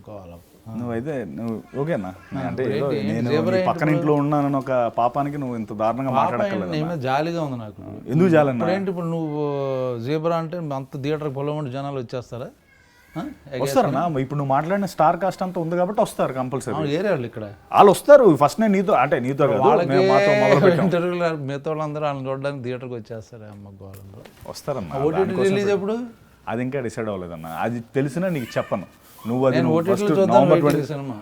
గోల. నువ్వైతే నువ్వు ఓకేనా అంటే ఏదో నేను నీ పక్కన ఇంట్లో ఉన్నానని ఒక పాపానికి నువ్వు ఇంత దారుణంగా మాట్లాడక్కర్లేదు. నేమే జాలిగా ఉంది నాకు. ఎందుకు జాలన్నా? ఇప్పుడేంటి ఇప్పుడు నువ్వు జీబ్రా అంటే అంత థియేటర్కి పొలం జనాలు వచ్చేస్తారా? వస్తారన్నా? ఇప్పుడు నువ్వు మాట్లాడిన స్టార్ కాస్ట్ అంతా ఉంది కాబట్టి వస్తారు కంపల్సరీ. ఏరే వాళ్ళు ఇక్కడ వాళ్ళు వస్తారు. ఫస్ట్ నేను నీతో అంటే నీతో ఇంటర్వ్యూలు మిగతా వాళ్ళందరూ వాళ్ళని చూడడానికి థియేటర్కి వచ్చేస్తారు. అమ్మ గోళంలో వస్తారన్నా. ఓటీటీ రిలీజ్ ఎప్పుడు? అది ఇంకా డిసైడ్ అవ్వలేదన్నా. అది తెలిసినా నీకు చెప్పను. నువ్వు అది సినిమా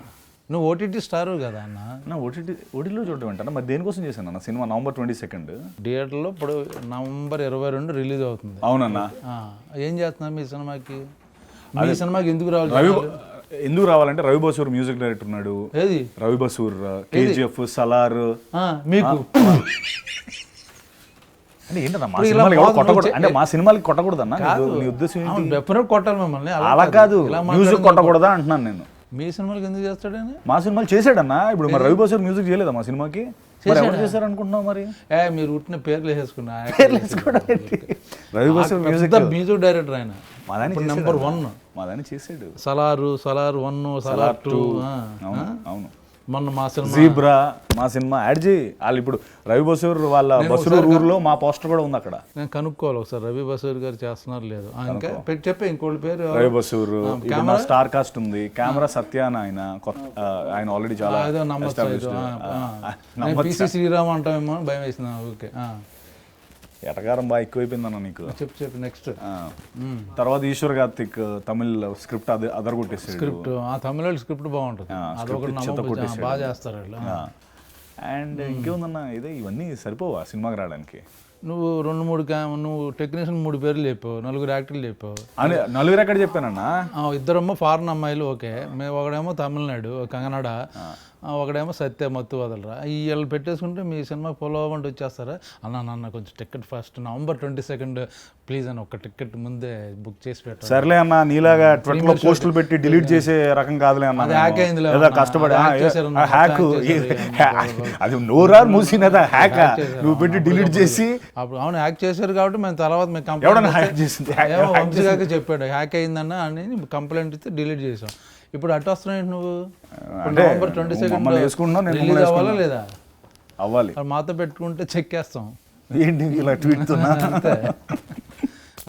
నువ్వు ఓటీటీ స్టార్ కదా అన్న. ఓటీటీలో చూడటం ఏంటన్నా? మరి దేనికోసం చేశాను అన్న సినిమా? November 22 థియేటర్లో ఇప్పుడు November 22 రిలీజ్ అవుతుంది. అవునన్నా. ఏం చేస్తున్నా మీ సినిమాకి? మీ సినిమాకి ఎందుకు రావాలి? ఎందుకు రావాలంటే రవి బసూర్ మ్యూజిక్ డైరెక్టర్ ఉన్నాడు. ఏది రవి బసూర్? KGF, సలార్. మీకు అంటే ఏంటన్నా మా సినిమాలు కొట్టకూడదు అంటే మా సినిమాలకి కొట్టకూడదన్నా నీ ఉద్దేశం? డెఫినెట్ కొట్టాలి మిమ్మల్ని. అలా కాదు, మ్యూజిక్ కొట్టకూడదా అంటున్నాను నేను. మీ సినిమాలకి ఎందుకు చేస్తాడని? మా సినిమాలు చేసాడన్నా. ఇప్పుడు మరి రవి బసూర్ మ్యూజిక్ చేయలేదా మా సినిమాకి? ఎవరు చేశారు అనుకుంటున్నావు మరి? మీరు ఉట్టిన పేర్లు వేసుకున్నా. రవి బసూర్ మ్యూజిక్ డైరెక్టర్ ఆయన. నెంబర్ 1 మాదాన్ని చేసాడు. సలార్ 1, సలార్ 2. అవును. మొన్న మా సినిమా జీబ్రా మా సినిమా యాడ్ చేయి. వాళ్ళు ఇప్పుడు రవి బసూర్ వాళ్ళ బసూర్ ఊర్లో మా పోస్టర్ కూడా ఉంది అక్కడ. నేను కనుక్కోవాలి ఒకసారి రవి బసూర్ గారు చేస్తున్నారు లేదు. ఇంకా చెప్పే ఇంకోటి పేరు రవి బసూర్. స్టార్ కాస్ట్ ఉంది. కెమెరా సత్యాన ఆయన ఆల్రెడీ చాలా PC శ్రీరామ్ అంటామేమో భయం వేసింది. ఓకే. ఎటకారం బాగా ఎక్కువైపోయిందన్న నీకు. చెప్పు నెక్స్ట్. తర్వాత ఈశ్వర్ కార్తిక్ తమిళ్ స్క్రిప్ట్ అదరగొట్టేసాడు. స్క్రిప్ట్ తమిళ స్క్రిప్ట్ బాగుంటుంది. బాగా చేస్తారు వాళ్ళు. అండ్ ఇంకేముందన్న ఇదే ఇవన్నీ సరిపోవా సినిమాకి రావడానికి? నువ్వు 2-3 నువ్వు టెక్నీషియన్ 3 పేర్లు చెప్పావు, 4 యాక్టర్లు చెప్పావు. నలుగురు ఎక్కడ చెప్పానన్నా? 2 ఫారెన్ అమ్మాయిలు. ఓకే. ఒకడేమో తమిళనాడు కన్నడ, ఒకడేమో సత్య మత్తు వదలరా. వీళ్ళు పెట్టేసుకుంటే మీ సినిమాకి పొలవంటి వచ్చేస్తారా? అన్న కొంచెం టికెట్ ఫస్ట్ November 22 ప్లీజ్ అని ఒక టికెట్ ముందే బుక్ చేసి పెట్టారు. సర్లే అన్న, నీలాగా ట్విట్టర్లో పోస్టులు పెట్టి డిలీట్ చేసే రకం కాదులే అన్న. హ్యాక్ అయింది కష్టపడి హ్యాక్ అది నోరా మూసినదా హ్యాక్ నువ్వు పెట్టి డిలీట్ చేసి. అప్పుడు అవును హ్యాక్ చేశారు కాబట్టి మేము తర్వాత మేము చెప్పాడు హ్యాక్ అయిందన్న అని కంప్లైంట్ ఇస్తే డిలీట్ చేసాం. ఇప్పుడు అటు వస్తున్నాయి నువ్వు. November 22 రిలీజ్ అవ్వాలా లేదా? అవ్వాలి. మాతో పెట్టుకుంటే చెక్ వేస్తాం. ఏంటి ఇలా ట్వీట్